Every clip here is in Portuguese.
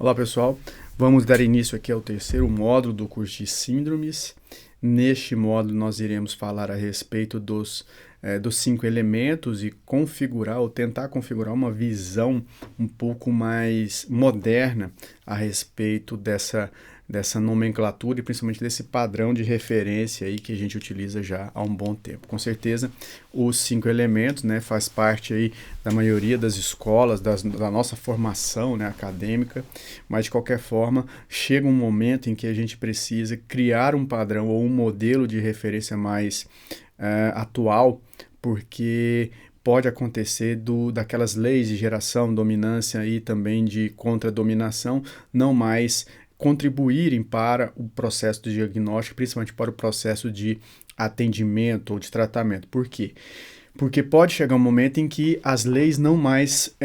Olá pessoal, vamos dar início aqui ao terceiro módulo do curso de síndromes. Neste módulo nós iremos falar a respeito dos 5 elementos e configurar ou tentar configurar uma visão um pouco mais moderna a respeito dessa nomenclatura e principalmente desse padrão de referência aí que a gente utiliza já há um bom tempo. Com certeza os 5 elementos, né, faz parte aí da maioria das escolas, da nossa formação, né, acadêmica, mas de qualquer forma chega um momento em que a gente precisa criar um padrão ou um modelo de referência mais atual, porque pode acontecer daquelas leis de geração, dominância e também de contra-dominação não mais contribuírem para o processo de diagnóstico, principalmente para o processo de atendimento ou de tratamento. Por quê? Porque pode chegar um momento em que as leis não mais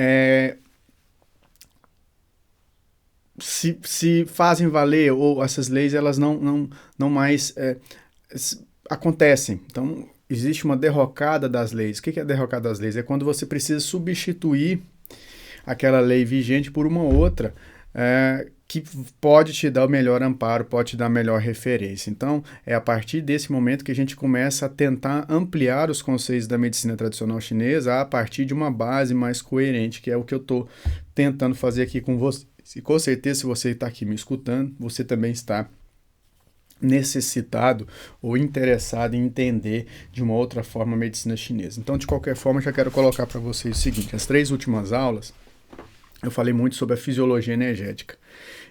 se fazem valer, ou essas leis elas não mais acontecem. Então, existe uma derrocada das leis. O que é a derrocada das leis? É quando você precisa substituir aquela lei vigente por uma outra que pode te dar o melhor amparo, pode te dar a melhor referência. Então, é a partir desse momento que a gente começa a tentar ampliar os conceitos da medicina tradicional chinesa a partir de uma base mais coerente, que é o que eu estou tentando fazer aqui com você. E com certeza, se você está aqui me escutando, você também está necessitado ou interessado em entender de uma outra forma a medicina chinesa. Então, de qualquer forma, já quero colocar para vocês o seguinte: as 3 últimas aulas eu falei muito sobre a fisiologia energética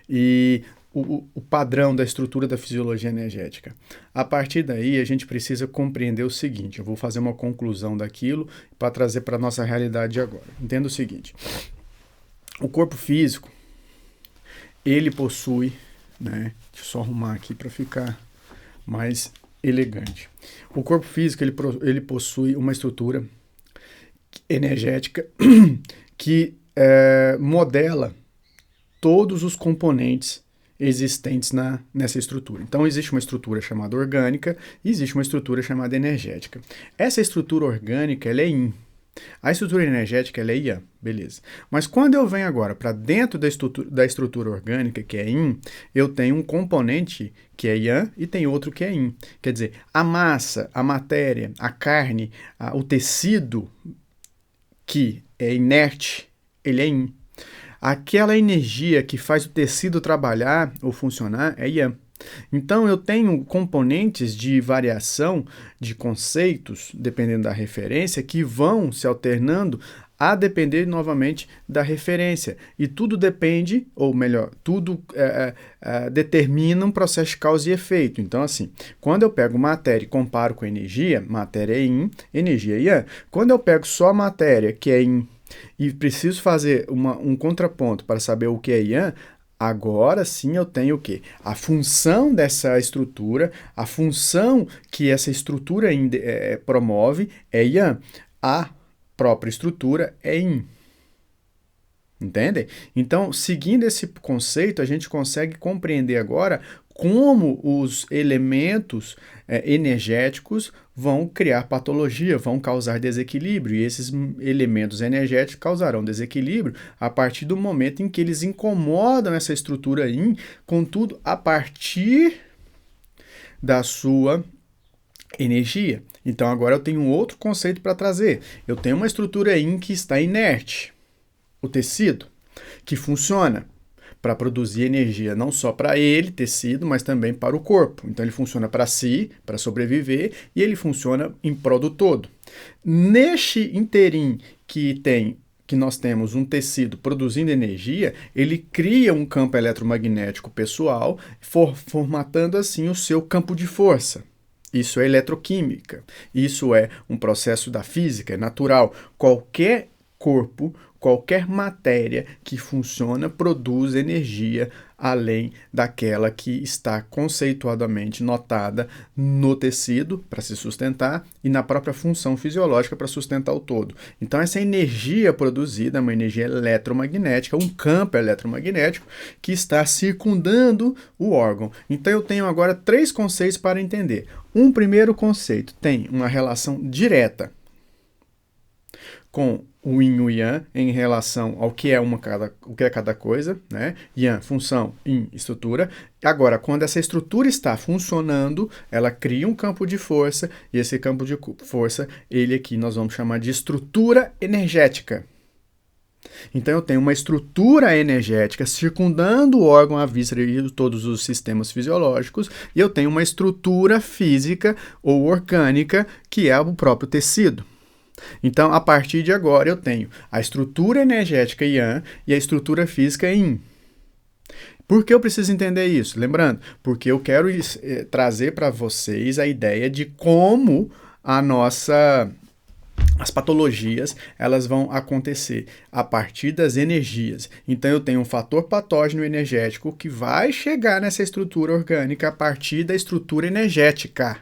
e o padrão da estrutura da fisiologia energética. A partir daí, a gente precisa compreender o seguinte: eu vou fazer uma conclusão daquilo para trazer para a nossa realidade agora. Entenda o seguinte: o corpo físico, ele possui, né? Deixa eu só arrumar aqui para ficar mais elegante. O corpo físico, ele possui uma estrutura energética que modela todos os componentes existentes nessa estrutura. Então, existe uma estrutura chamada orgânica e existe uma estrutura chamada energética. Essa estrutura orgânica, ela é Yin. A estrutura energética, ela é Yang, beleza. Mas quando eu venho agora para dentro da estrutura orgânica, que é Yin, eu tenho um componente que é Yang e tem outro que é Yin. Quer dizer, a massa, a matéria, a carne, o tecido que é inerte, ele é Yin. Aquela energia que faz o tecido trabalhar ou funcionar é Yang. Então, eu tenho componentes de variação de conceitos, dependendo da referência, que vão se alternando a depender novamente da referência. E tudo depende, ou melhor, tudo determina um processo de causa e efeito. Então, assim, quando eu pego matéria e comparo com energia, matéria é Yin, energia é Yang. Quando eu pego só matéria, que é Yin, e preciso fazer um contraponto para saber o que é Yang, agora sim eu tenho o quê? A função dessa estrutura, a função que essa estrutura promove é Yang. A própria estrutura é Yin. Entendem? Então, seguindo esse conceito, a gente consegue compreender agora como os elementos energéticos vão criar patologia, vão causar desequilíbrio, e esses elementos energéticos causarão desequilíbrio a partir do momento em que eles incomodam essa estrutura Yin, contudo, a partir da sua energia. Então, agora eu tenho um outro conceito para trazer. Eu tenho uma estrutura Yin que está inerte, o tecido, que funciona para produzir energia não só para ele, tecido, mas também para o corpo. Então ele funciona para si, para sobreviver, e ele funciona em prol do todo. Neste interim que nós temos um tecido produzindo energia, ele cria um campo eletromagnético pessoal, formatando assim o seu campo de força. Isso é eletroquímica, isso é um processo da física, é natural. Qualquer corpo, qualquer matéria que funciona produz energia além daquela que está conceituadamente notada no tecido para se sustentar e na própria função fisiológica para sustentar o todo. Então essa energia produzida é uma energia eletromagnética, um campo eletromagnético que está circundando o órgão. Então eu tenho agora 3 conceitos para entender. Um primeiro conceito tem uma relação direta com o yin e o yang em relação ao que é o que é cada coisa, né? Yang, função, yin, estrutura. Agora, quando essa estrutura está funcionando, ela cria um campo de força, e esse campo de força, ele aqui nós vamos chamar de estrutura energética. Então eu tenho uma estrutura energética circundando o órgão, a víscera e todos os sistemas fisiológicos, e eu tenho uma estrutura física ou orgânica, que é o próprio tecido. Então, a partir de agora, eu tenho a estrutura energética Yang e a estrutura física Yin. Por que eu preciso entender isso? Lembrando, porque eu quero trazer para vocês a ideia de como as patologias, elas vão acontecer a partir das energias. Então, eu tenho um fator patógeno energético que vai chegar nessa estrutura orgânica a partir da estrutura energética.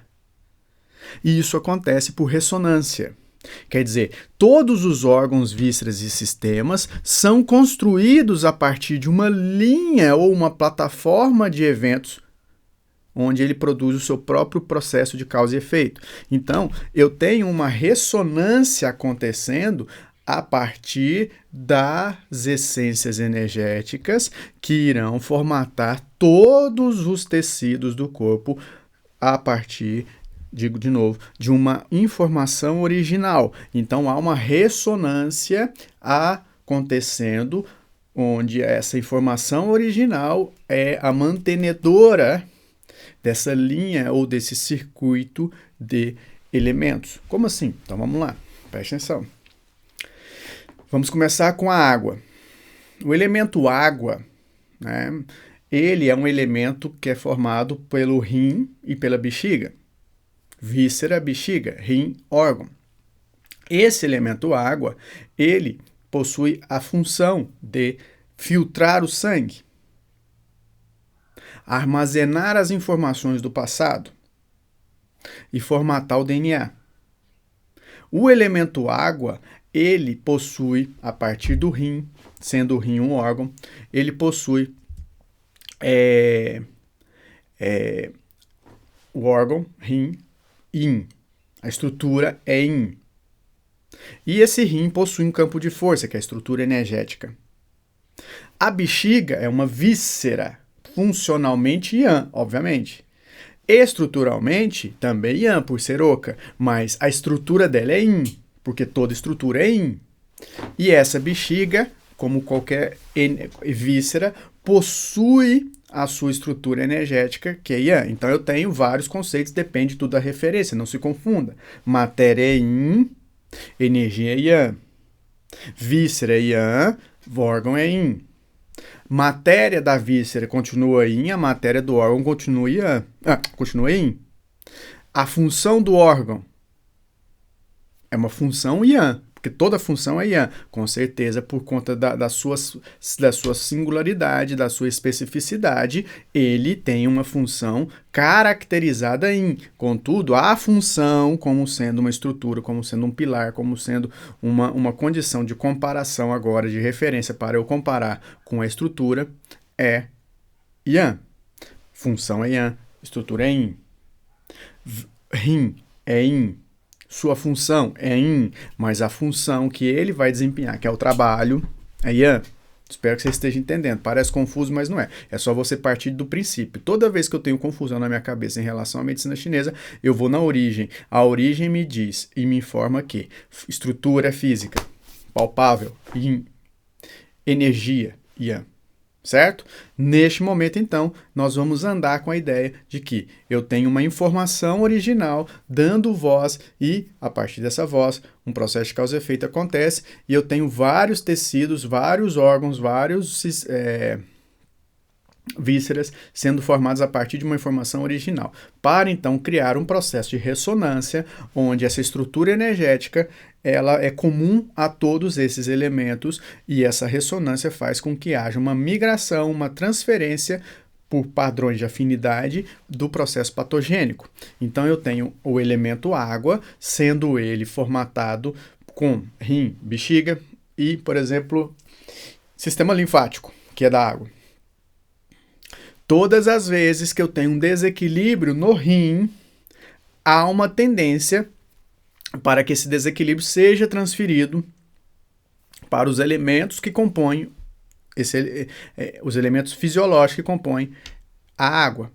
E isso acontece por ressonância. Quer dizer, todos os órgãos, vísceras e sistemas são construídos a partir de uma linha ou uma plataforma de eventos onde ele produz o seu próprio processo de causa e efeito. Então, eu tenho uma ressonância acontecendo a partir das essências energéticas que irão formatar todos os tecidos do corpo a partir, digo de novo, de uma informação original. Então, há uma ressonância acontecendo, onde essa informação original é a mantenedora dessa linha ou desse circuito de elementos. Como assim? Então, vamos lá, preste atenção. Vamos começar com a água. O elemento água, né, ele é um elemento que é formado pelo rim e pela bexiga. Víscera, bexiga, rim, órgão. Esse elemento água, ele possui a função de filtrar o sangue, armazenar as informações do passado e formatar o DNA. O elemento água, ele possui, a partir do rim, sendo o rim um órgão, ele possui o órgão, rim, Yin. A estrutura é Yin. E esse rim possui um campo de força, que é a estrutura energética. A bexiga é uma víscera, funcionalmente Yang, obviamente. Estruturalmente, também Yang, por ser oca, mas a estrutura dela é Yin, porque toda estrutura é Yin. E essa bexiga, como qualquer víscera, possui a sua estrutura energética, que é Yang. Então, eu tenho vários conceitos, depende tudo da referência, não se confunda. Matéria é Yin, energia é Yang. Víscera é Yang, órgão é Yin. Matéria da víscera continua Yin, a matéria do órgão continua Yang. Continua Yin. A função do órgão é uma função Yang, porque toda função é Yang, com certeza por conta da sua singularidade, da sua especificidade, ele tem uma função caracterizada em. Contudo, a função, como sendo uma estrutura, como sendo um pilar, como sendo uma condição de comparação agora, de referência para eu comparar com a estrutura, é Yang. Função é Yang, estrutura é Yin. Rim é Yin. Sua função é Yin, mas a função que ele vai desempenhar, que é o trabalho, é Yang. Espero que você esteja entendendo. Parece confuso, mas não é. É só você partir do princípio. Toda vez que eu tenho confusão na minha cabeça em relação à medicina chinesa, eu vou na origem. A origem me diz e me informa que estrutura física, palpável, Yin, energia, Yang. Certo? Neste momento, então, nós vamos andar com a ideia de que eu tenho uma informação original dando voz e, a partir dessa voz, um processo de causa e efeito acontece e eu tenho vários tecidos, vários órgãos, vários vísceras sendo formados a partir de uma informação original, para então criar um processo de ressonância onde essa estrutura energética ela é comum a todos esses elementos e essa ressonância faz com que haja uma migração, uma transferência por padrões de afinidade do processo patogênico. Então eu tenho o elemento água, sendo ele formatado com rim, bexiga e, por exemplo, sistema linfático, que é da água. Todas as vezes que eu tenho um desequilíbrio no rim, há uma tendência para que esse desequilíbrio seja transferido para os elementos que compõem os elementos fisiológicos que compõem a água.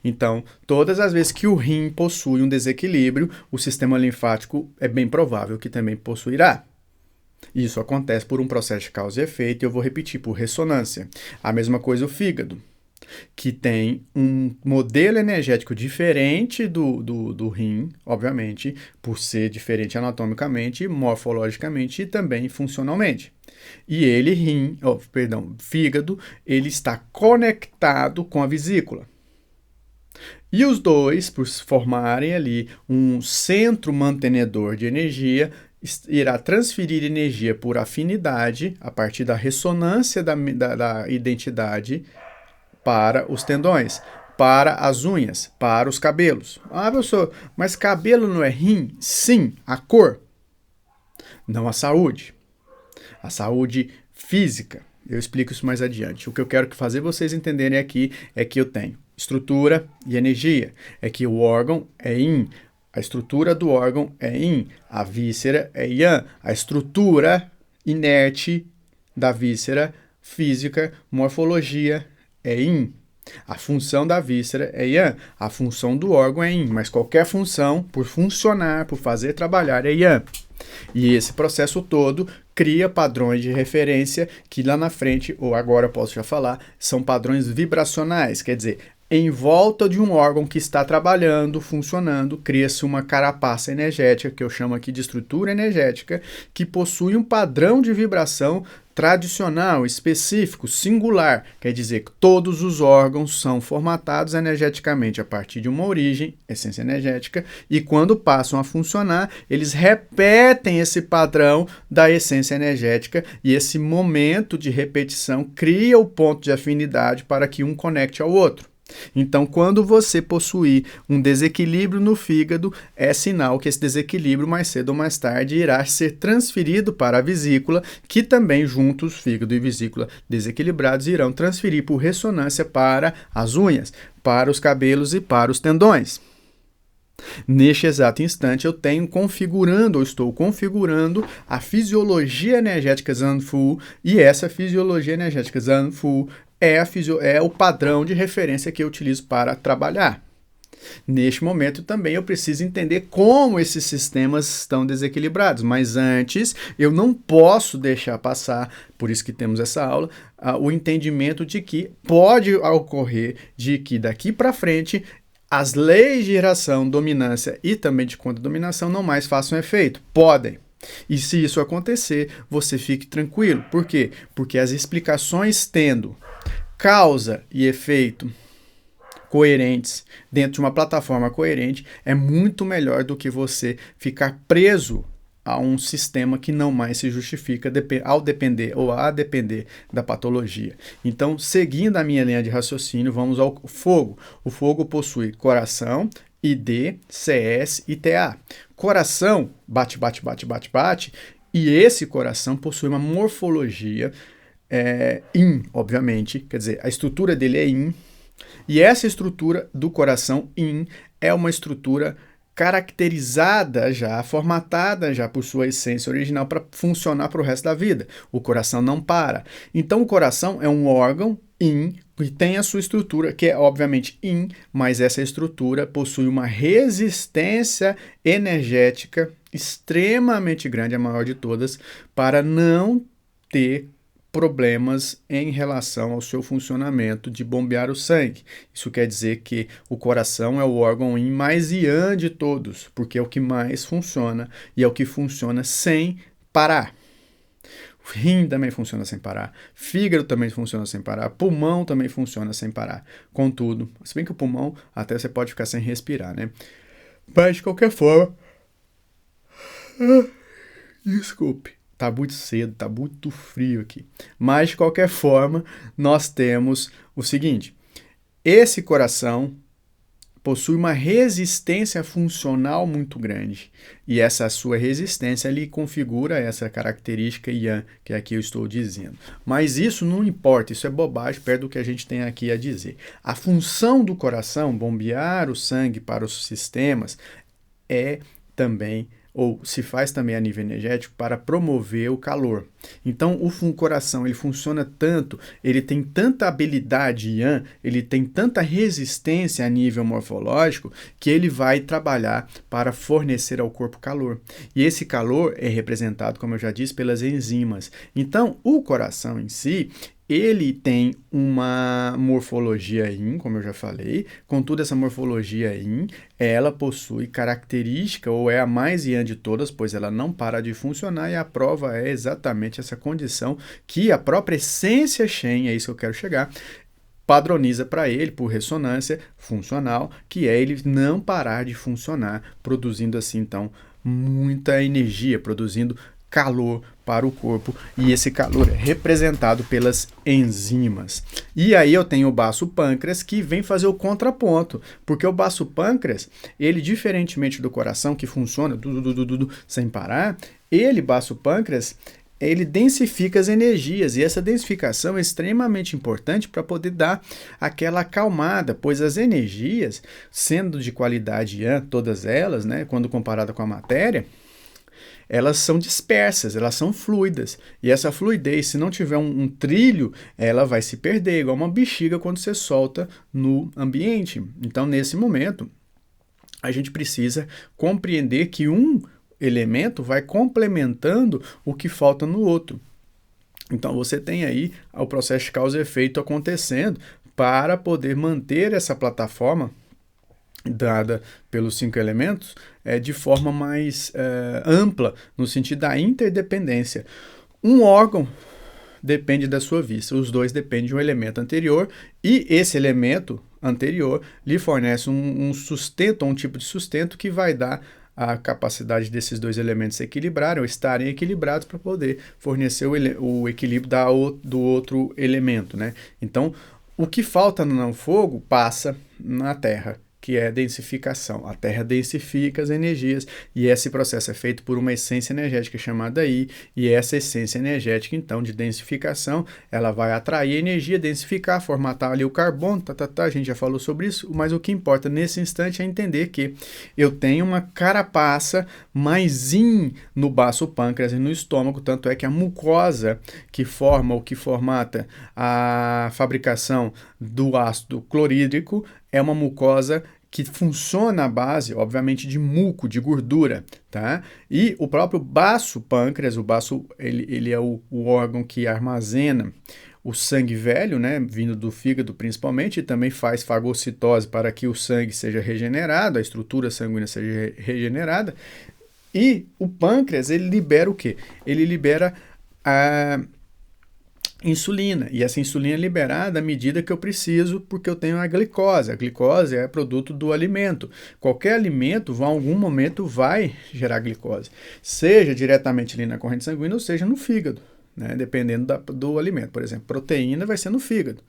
Então, todas as vezes que o rim possui um desequilíbrio, o sistema linfático é bem provável que também possuirá. Isso acontece por um processo de causa e efeito, e eu vou repetir, por ressonância. A mesma coisa o fígado, que tem um modelo energético diferente do rim, obviamente, por ser diferente anatomicamente, morfologicamente e também funcionalmente. E fígado, ele está conectado com a vesícula. E os dois, por formarem ali um centro mantenedor de energia, irá transferir energia por afinidade, a partir da ressonância da identidade, para os tendões, para as unhas, para os cabelos. Ah, professor, mas cabelo não é rim? Sim, a cor. Não a saúde. A saúde física. Eu explico isso mais adiante. O que eu quero fazer vocês entenderem aqui é que eu tenho estrutura e energia. É que o órgão é yin. A estrutura do órgão é yin. A víscera é yang. A estrutura inerte da víscera física, morfologia, é yin. A função da víscera é yang. A função do órgão é yin. Mas qualquer função, por funcionar, por fazer trabalhar, é yang. E esse processo todo cria padrões de referência que lá na frente, ou agora eu posso já falar, são padrões vibracionais. Quer dizer, em volta de um órgão que está trabalhando, funcionando, cria-se uma carapaça energética, que eu chamo aqui de estrutura energética, que possui um padrão de vibração tradicional, específico, singular. Quer dizer que todos os órgãos são formatados energeticamente a partir de uma origem, essência energética, e quando passam a funcionar, eles repetem esse padrão da essência energética, e esse momento de repetição cria o ponto de afinidade para que um conecte ao outro. Então, quando você possuir um desequilíbrio no fígado, é sinal que esse desequilíbrio, mais cedo ou mais tarde, irá ser transferido para a vesícula, que também, juntos, fígado e vesícula desequilibrados, irão transferir por ressonância para as unhas, para os cabelos e para os tendões. Neste exato instante, eu estou configurando a fisiologia energética Zanfu, e essa fisiologia energética Zanfu é o padrão de referência que eu utilizo para trabalhar. Neste momento também eu preciso entender como esses sistemas estão desequilibrados, mas antes eu não posso deixar passar, por isso que temos essa aula, o entendimento de que pode ocorrer de que daqui para frente as leis de geração, dominância e também de contra-dominação não mais façam efeito. Podem. E se isso acontecer, você fique tranquilo. Por quê? Porque as explicações tendo causa e efeito coerentes dentro de uma plataforma coerente é muito melhor do que você ficar preso a um sistema que não mais se justifica ao depender ou a depender da patologia. Então, seguindo a minha linha de raciocínio, vamos ao fogo. O fogo possui coração, ID, CS e TA. Coração bate, bate, bate, bate, bate, e esse coração possui uma morfologia yin, obviamente, quer dizer, a estrutura dele é yin, e essa estrutura do coração yin é uma estrutura caracterizada já, formatada já por sua essência original para funcionar para o resto da vida. O coração não para. Então o coração é um órgão yin que tem a sua estrutura, que é obviamente yin, mas essa estrutura possui uma resistência energética extremamente grande, a maior de todas, para não ter problemas em relação ao seu funcionamento de bombear o sangue. Isso quer dizer que o coração é o órgão yin mais yang de todos, porque é o que mais funciona e é o que funciona sem parar. O rim também funciona sem parar, fígado também funciona sem parar, pulmão também funciona sem parar. Contudo, se bem que o pulmão até você pode ficar sem respirar, né? Mas de qualquer forma, desculpe. Tá muito cedo, tá muito frio aqui. Mas, de qualquer forma, nós temos o seguinte. Esse coração possui uma resistência funcional muito grande. E essa sua resistência lhe configura essa característica yang, que aqui eu estou dizendo. Mas isso não importa, isso é bobagem perto do que a gente tem aqui a dizer. A função do coração, bombear o sangue para os sistemas, é também ou se faz também a nível energético para promover o calor. Então, o coração, ele funciona tanto, ele tem tanta habilidade Yang, ele tem tanta resistência a nível morfológico, que ele vai trabalhar para fornecer ao corpo calor. E esse calor é representado, como eu já disse, pelas enzimas. Então, o coração em si, ele tem uma morfologia Yin, como eu já falei, contudo essa morfologia Yin, ela possui característica, ou é a mais Yang de todas, pois ela não para de funcionar, e a prova é exatamente essa condição que a própria essência Shen, é isso que eu quero chegar, padroniza para ele, por ressonância funcional, que é ele não parar de funcionar, produzindo assim, então, muita energia, produzindo calor para o corpo, e esse calor é representado pelas enzimas. E aí eu tenho o baço pâncreas, que vem fazer o contraponto, porque o baço pâncreas, ele diferentemente do coração, que funciona sem parar, ele, baço pâncreas, ele densifica as energias, e essa densificação é extremamente importante para poder dar aquela acalmada, pois as energias, sendo de qualidade Yang, todas elas, né, quando comparada com a matéria, elas são dispersas, elas são fluidas. E essa fluidez, se não tiver um trilho, ela vai se perder, igual uma bexiga quando você solta no ambiente. Então, nesse momento, a gente precisa compreender que um elemento vai complementando o que falta no outro. Então, você tem aí o processo de causa e efeito acontecendo para poder manter essa plataforma dada pelos 5 elementos de forma mais ampla, no sentido da interdependência. Um órgão depende da sua vista, os dois dependem de um elemento anterior, e esse elemento anterior lhe fornece um sustento, um tipo de sustento que vai dar a capacidade desses dois elementos se equilibrarem ou estarem equilibrados para poder fornecer o equilíbrio do outro elemento, né? Então, o que falta no fogo passa na terra, que é a densificação. A Terra densifica as energias, e esse processo é feito por uma essência energética chamada I, e essa essência energética, então, de densificação, ela vai atrair energia, densificar, formatar ali o carbono, a gente já falou sobre isso, mas o que importa nesse instante é entender que eu tenho uma carapaça mais Yin no baço pâncreas e no estômago, tanto é que a mucosa que forma ou que formata a fabricação do ácido clorídrico é uma mucosa que funciona à base, obviamente, de muco, de gordura, tá? E o próprio baço pâncreas, o baço, ele é o órgão que armazena o sangue velho, né, vindo do fígado principalmente, e também faz fagocitose para que o sangue seja regenerado, a estrutura sanguínea seja regenerada. E o pâncreas, ele libera o quê? Ele libera a insulina, e essa insulina é liberada à medida que eu preciso, porque eu tenho a glicose. A glicose é produto do alimento. Qualquer alimento, em algum momento, vai gerar glicose, seja diretamente ali na corrente sanguínea, ou seja no fígado, né? Dependendo do alimento. Por exemplo, proteína vai ser no fígado.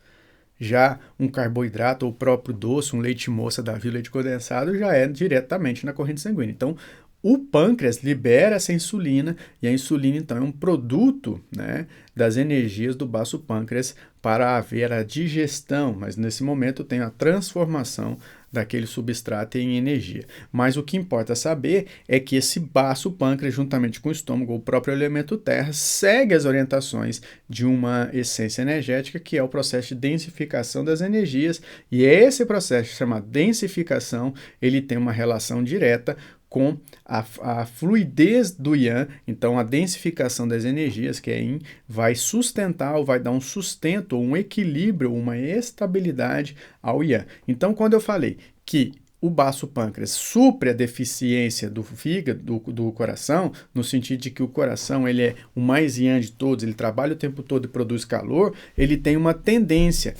Já um carboidrato, ou o próprio doce, um leite moça da vida, leite condensado, já é diretamente na corrente sanguínea. Então, o pâncreas libera essa insulina, e a insulina, então, é um produto, né, das energias do baço pâncreas para haver a digestão, mas nesse momento tem a transformação daquele substrato em energia. Mas o que importa saber é que esse baço pâncreas, juntamente com o estômago, o próprio elemento terra, segue as orientações de uma essência energética, que é o processo de densificação das energias, e esse processo, chamado densificação, ele tem uma relação direta com a fluidez do Yang. Então a densificação das energias, que é Yin, vai sustentar, ou vai dar um sustento, um equilíbrio, uma estabilidade ao Yang. Então, quando eu falei que o baço pâncreas supre a deficiência do fígado, do coração, no sentido de que o coração, ele é o mais Yang de todos, ele trabalha o tempo todo e produz calor, ele tem uma tendência.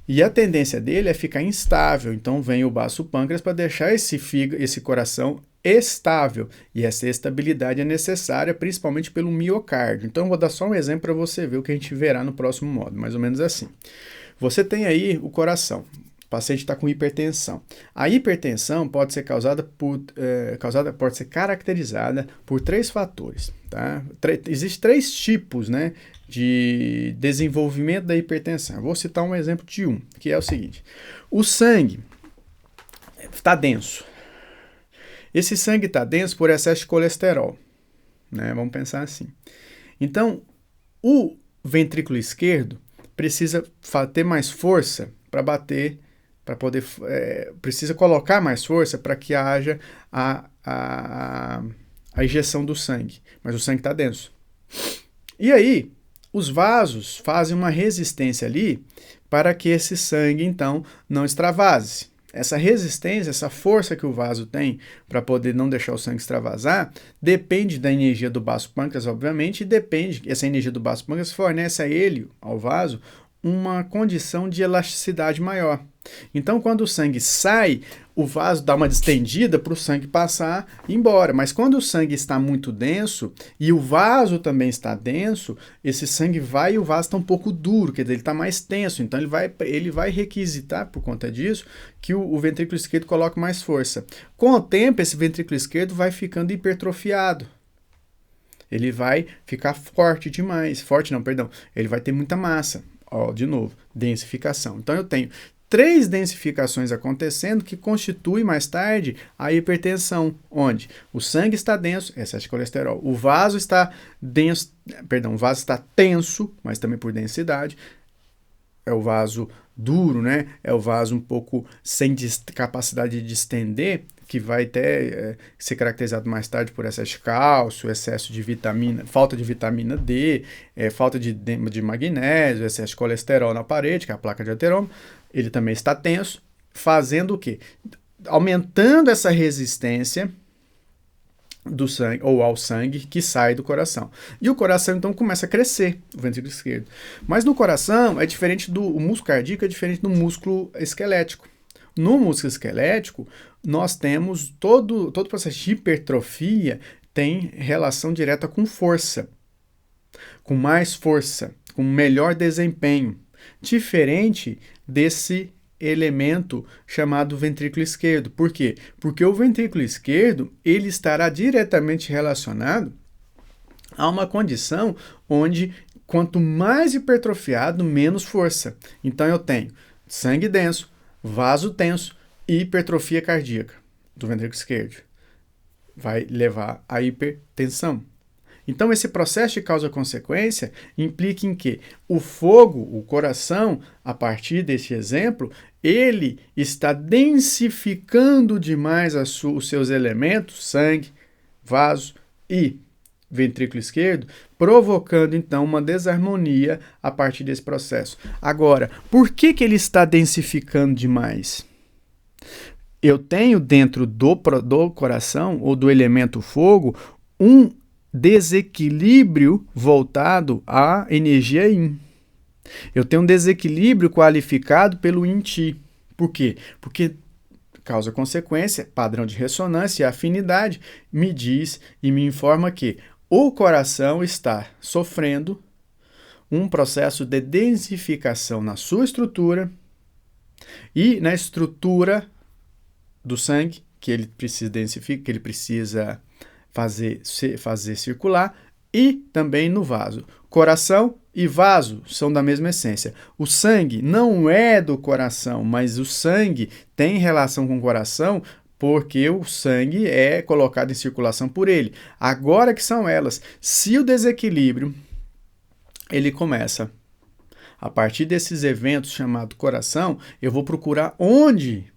E a tendência dele é ficar instável. Então vem o baço pâncreas para deixar esse coração estável, e essa estabilidade é necessária principalmente pelo miocárdio. Então eu vou dar só um exemplo para você ver o que a gente verá no próximo módulo, mais ou menos assim. Você tem aí o coração, o paciente está com hipertensão. A hipertensão pode ser pode ser caracterizada por 3 fatores, tá? Existem 3 tipos, né, de desenvolvimento da hipertensão. Eu vou citar um exemplo de um, que é o seguinte: o sangue está denso. Esse sangue está denso por excesso de colesterol, né? Vamos pensar assim. Então, o ventrículo esquerdo precisa ter mais força para bater, para poder, precisa colocar mais força para que haja a injeção do sangue, mas o sangue está denso. E aí, os vasos fazem uma resistência ali para que esse sangue, então, não extravase. Essa resistência, essa força que o vaso tem para poder não deixar o sangue extravasar, depende da energia do baço pâncreas, obviamente, e depende, essa energia do baço pâncreas fornece a ele, ao vaso, uma condição de elasticidade maior. Então, quando o sangue sai, o vaso dá uma distendida para o sangue passar e ir embora. Mas quando o sangue está muito denso e o vaso também está denso, esse sangue vai e o vaso está um pouco duro, quer dizer, ele está mais tenso. Então, ele vai requisitar, por conta disso, que o ventrículo esquerdo coloque mais força. Com o tempo, esse ventrículo esquerdo vai ficando hipertrofiado. Ele vai ficar forte demais. Forte não, perdão. Ele vai ter muita massa. Ó, de novo, densificação. Então, eu tenho 3 densificações acontecendo que constituem mais tarde a hipertensão, onde o sangue está denso, excesso de colesterol, o vaso está denso, o vaso está tenso, mas também por densidade, é o vaso duro, né? É o vaso um pouco sem capacidade de distender, que vai até ser caracterizado mais tarde por excesso de cálcio, excesso de vitamina, falta de vitamina D, falta de magnésio, excesso de colesterol na parede, que é a placa de aterômetro. Ele também está tenso, fazendo o quê? Aumentando essa resistência do sangue, ou ao sangue que sai do coração. E o coração, então, começa a crescer, o ventrículo esquerdo. Mas no coração, é diferente o músculo cardíaco é diferente do músculo esquelético. No músculo esquelético, nós temos todo o processo de hipertrofia tem relação direta com força, com mais força, com melhor desempenho. Diferente desse elemento chamado ventrículo esquerdo. Por quê? Porque o ventrículo esquerdo ele estará diretamente relacionado a uma condição onde quanto mais hipertrofiado, menos força. Então eu tenho sangue denso, vaso tenso e hipertrofia cardíaca do ventrículo esquerdo. Vai levar à hipertensão. Então, esse processo de causa-consequência implica em que o fogo, o coração, a partir desse exemplo, ele está densificando demais os seus elementos, sangue, vaso e ventrículo esquerdo, provocando, então, uma desarmonia a partir desse processo. Agora, por que ele está densificando demais? Eu tenho dentro do coração, ou do elemento fogo, um desequilíbrio voltado à energia yin. Eu tenho um desequilíbrio qualificado pelo yin-chi. Por quê? Porque causa-consequência, padrão de ressonância e afinidade me diz e me informa que o coração está sofrendo um processo de densificação na sua estrutura e na estrutura do sangue que ele precisa densificar, que ele precisa fazer circular, e também no vaso. Coração e vaso são da mesma essência. O sangue não é do coração, mas o sangue tem relação com o coração porque o sangue é colocado em circulação por ele. Agora que são elas, se o desequilíbrio ele começa a partir desses eventos chamados coração, eu vou procurar onde,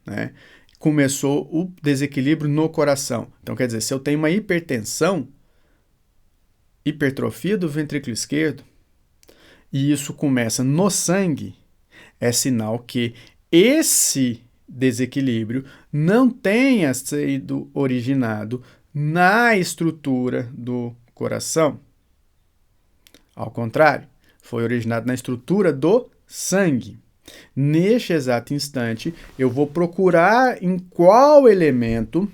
né? Começou o desequilíbrio no coração. Então, quer dizer, se eu tenho uma hipertensão, hipertrofia do ventrículo esquerdo, e isso começa no sangue, é sinal que esse desequilíbrio não tenha sido originado na estrutura do coração. Ao contrário, foi originado na estrutura do sangue. Neste exato instante, eu vou procurar em qual elemento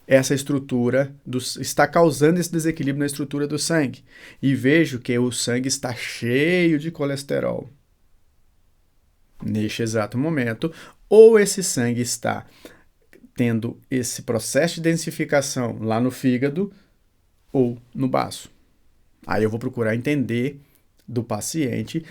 essa estrutura está causando esse desequilíbrio na estrutura do sangue. E vejo que o sangue está cheio de colesterol. Neste exato momento, ou esse sangue está tendo esse processo de densificação lá no fígado ou no baço. Aí eu vou procurar entender do paciente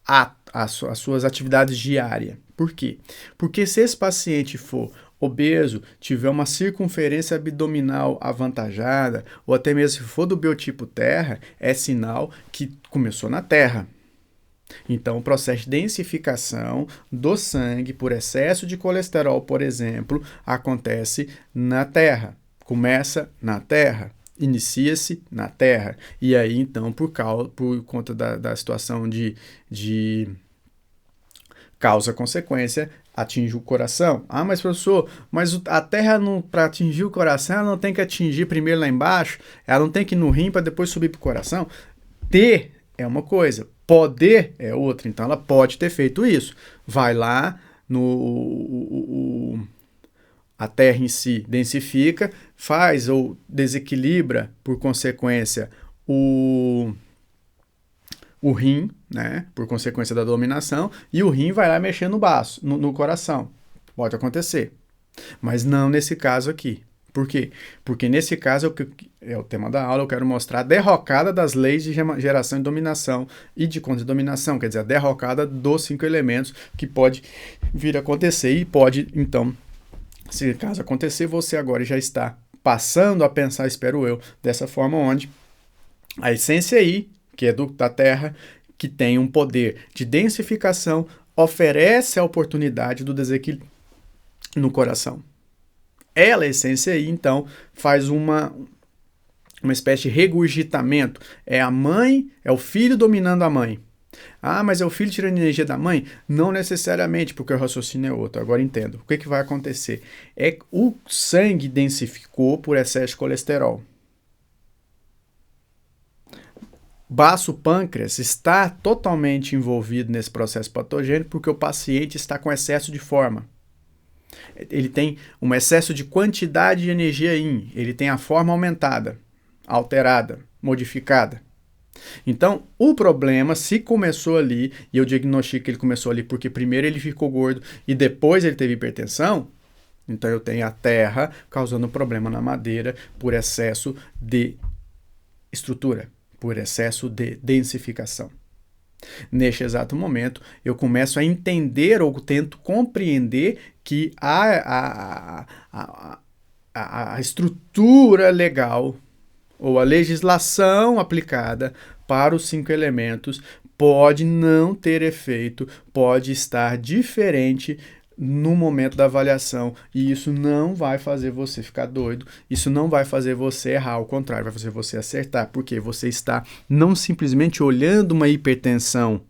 as suas atividades diárias. Por quê? Porque se esse paciente for obeso, tiver uma circunferência abdominal avantajada, ou até mesmo se for do biotipo terra, é sinal que começou na terra. Então, o processo de densificação do sangue por excesso de colesterol, por exemplo, acontece na terra. Começa na terra, inicia-se na terra. E aí, então, por conta da situação de causa-consequência, atinge o coração. Ah, mas professor, mas a terra, para atingir o coração, ela não tem que atingir primeiro lá embaixo? Ela não tem que ir no rim para depois subir para o coração? Ter é uma coisa, poder é outra. Então, ela pode ter feito isso. Vai lá, a terra em si densifica, faz ou desequilibra, por consequência, o rim, né, por consequência da dominação, e o rim vai lá mexer no baço, no coração. Pode acontecer. Mas não nesse caso aqui. Por quê? Porque nesse caso, é o tema da aula, eu quero mostrar a derrocada das leis de geração e dominação e de contra-dominação, quer dizer, a derrocada dos 5 elementos que pode vir a acontecer e pode, então, se caso acontecer, você agora já está passando a pensar, espero eu, dessa forma onde a essência aí, que é da Terra, que tem um poder de densificação, oferece a oportunidade do desequilíbrio no coração. Ela, a essência aí, então, faz uma espécie de regurgitamento. É a mãe, é o filho dominando a mãe. Ah, mas é o filho tirando energia da mãe? Não necessariamente, porque o raciocínio é outro. Agora entendo. O que vai acontecer? É que o sangue densificou por excesso de colesterol. Baço pâncreas está totalmente envolvido nesse processo patogênico porque o paciente está com excesso de forma. Ele tem um excesso de quantidade de energia yin, ele tem a forma aumentada, alterada, modificada. Então, o problema, se começou ali, e eu diagnostico que ele começou ali porque primeiro ele ficou gordo e depois ele teve hipertensão, então eu tenho a terra causando problema na madeira por excesso de estrutura, por excesso de densificação. Neste exato momento, eu começo a entender ou tento compreender que a estrutura legal ou a legislação aplicada para os 5 elementos pode não ter efeito, pode estar diferente no momento da avaliação, e isso não vai fazer você ficar doido, isso não vai fazer você errar, ao contrário, vai fazer você acertar, porque você está não simplesmente olhando uma hipertensão,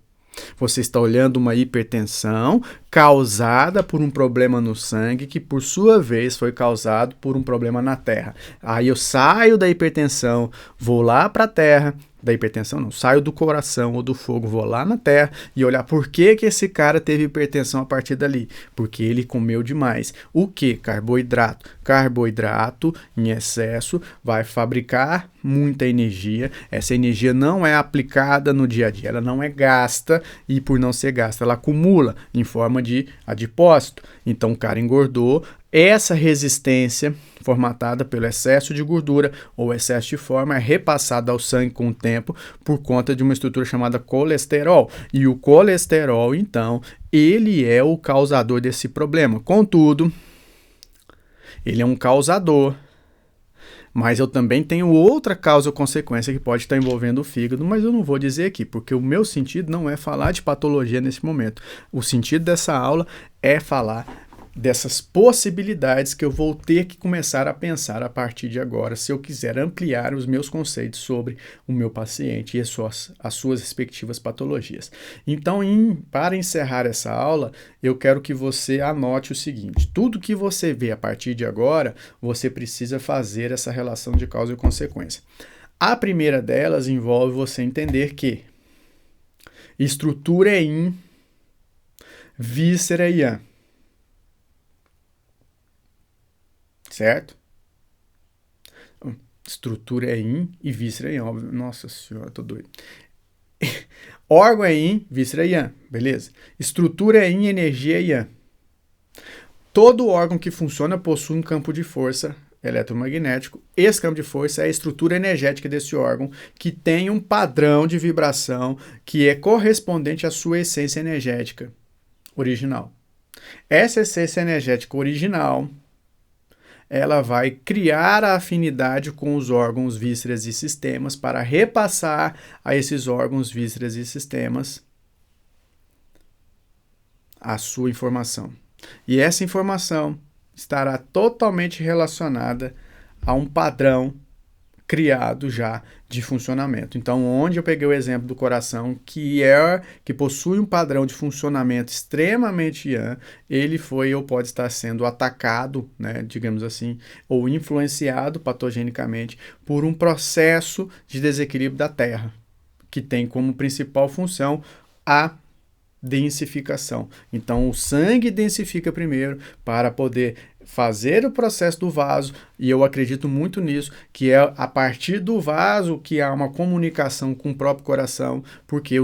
você está olhando uma hipertensão causada por um problema no sangue, que por sua vez foi causado por um problema na terra. Aí eu saio da hipertensão, vou lá para a terra, da hipertensão não, saio do coração ou do fogo, vou lá na terra e olhar por que esse cara teve hipertensão a partir dali. Porque ele comeu demais. O que? Carboidrato. Carboidrato em excesso vai fabricar muita energia. Essa energia não é aplicada no dia a dia, ela não é gasta e por não ser gasta, ela acumula em forma de adipócito. Então o cara engordou. Essa resistência formatada pelo excesso de gordura ou excesso de forma é repassada ao sangue com o tempo por conta de uma estrutura chamada colesterol. E o colesterol, então, ele é o causador desse problema. Contudo, ele é um causador, mas eu também tenho outra causa ou consequência que pode estar envolvendo o fígado, mas eu não vou dizer aqui, porque o meu sentido não é falar de patologia nesse momento. O sentido dessa aula é falar dessas possibilidades que eu vou ter que começar a pensar a partir de agora, se eu quiser ampliar os meus conceitos sobre o meu paciente e as suas respectivas patologias. Então, para encerrar essa aula, eu quero que você anote o seguinte: tudo que você vê a partir de agora, você precisa fazer essa relação de causa e consequência. A primeira delas envolve você entender que estrutura é yin, víscera é yang. Certo? Estrutura é yin e víscera é yang. Óbvio. Nossa senhora, tô doido. Órgão é yin, víscera é yang. Beleza? Estrutura é yin, energia é yang. Todo órgão que funciona possui um campo de força eletromagnético. Esse campo de força é a estrutura energética desse órgão, que tem um padrão de vibração que é correspondente à sua essência energética original. Essa essência energética original, ela vai criar a afinidade com os órgãos, vísceras e sistemas para repassar a esses órgãos, vísceras e sistemas a sua informação. E essa informação estará totalmente relacionada a um padrão criado já de funcionamento. Então, onde eu peguei o exemplo do coração, que possui um padrão de funcionamento extremamente yang, ele foi ou pode estar sendo atacado, né, digamos assim, ou influenciado patogenicamente por um processo de desequilíbrio da Terra, que tem como principal função a densificação. Então, o sangue densifica primeiro para poder fazer o processo do vaso, e eu acredito muito nisso, que é a partir do vaso que há uma comunicação com o próprio coração, porque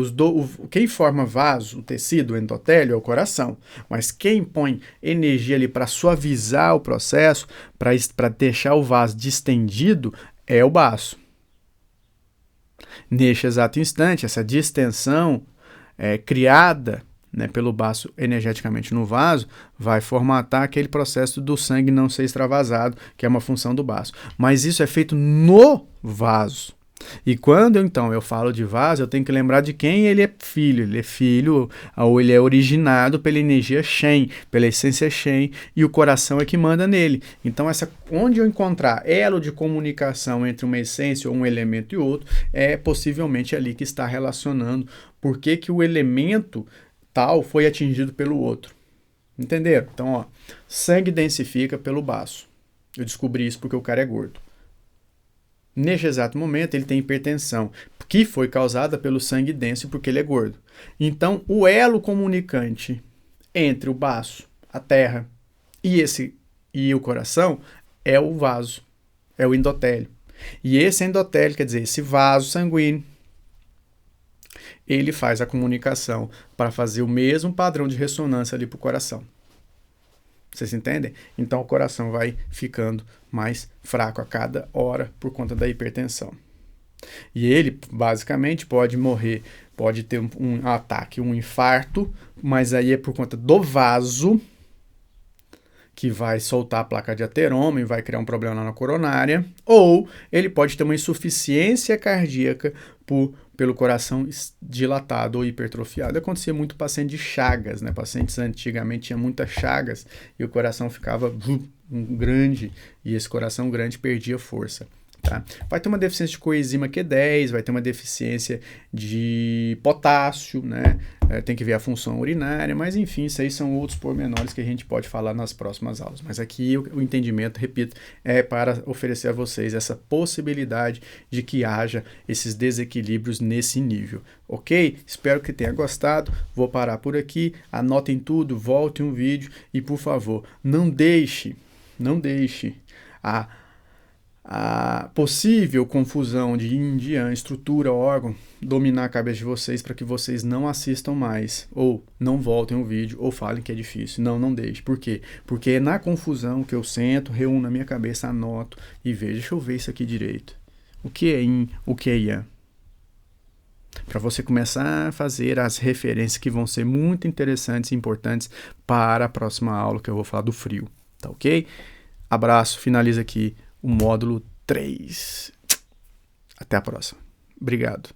quem forma vaso, o tecido, o endotélio, é o coração, mas quem põe energia ali para suavizar o processo, para deixar o vaso distendido, é o baço. Neste exato instante, essa distensão criada, né, pelo baço energeticamente no vaso, vai formatar aquele processo do sangue não ser extravasado, que é uma função do baço. Mas isso é feito no vaso. E quando eu falo de vaso, eu tenho que lembrar de quem ele é filho. Ele é filho, ou ele é originado pela energia Shen, pela essência Shen, e o coração é que manda nele. Então, onde eu encontrar elo de comunicação entre uma essência ou um elemento e outro, é possivelmente ali que está relacionando por que o elemento tal foi atingido pelo outro. Entenderam? Então, sangue densifica pelo baço. Eu descobri isso porque o cara é gordo. Neste exato momento, ele tem hipertensão, que foi causada pelo sangue denso porque ele é gordo. Então, o elo comunicante entre o baço, a terra e o coração é o vaso, é o endotélio. E esse endotélio, quer dizer, esse vaso sanguíneo, ele faz a comunicação para fazer o mesmo padrão de ressonância ali para o coração. Vocês entendem? Então o coração vai ficando mais fraco a cada hora por conta da hipertensão. E ele, basicamente, pode morrer, pode ter um ataque, um infarto, mas aí é por conta do vaso, que vai soltar a placa de ateroma e vai criar um problema na coronária, ou ele pode ter uma insuficiência cardíaca pelo coração dilatado ou hipertrofiado. Acontecia muito paciente de Chagas, né? Pacientes antigamente tinham muitas chagas e o coração ficava grande, e esse coração grande perdia força. Tá? Vai ter uma deficiência de coenzima Q10, vai ter uma deficiência de potássio, né? Tem que ver a função urinária, mas enfim, isso aí são outros pormenores que a gente pode falar nas próximas aulas. Mas aqui o entendimento, repito, é para oferecer a vocês essa possibilidade de que haja esses desequilíbrios nesse nível, ok? Espero que tenha gostado, vou parar por aqui, anotem tudo, voltem um vídeo e, por favor, não deixe a possível confusão de yin, yang, estrutura, órgão, dominar a cabeça de vocês para que vocês não assistam mais, ou não voltem o vídeo, ou falem que é difícil. Não deixe. Por quê? Porque é na confusão que eu sento, reúno na minha cabeça, anoto e vejo. Deixa eu ver isso aqui direito. O que é yin, o que é yang? Para você começar a fazer as referências que vão ser muito interessantes e importantes para a próxima aula, que eu vou falar do frio. Tá ok? Abraço, finaliza aqui o módulo 3. Até a próxima. Obrigado.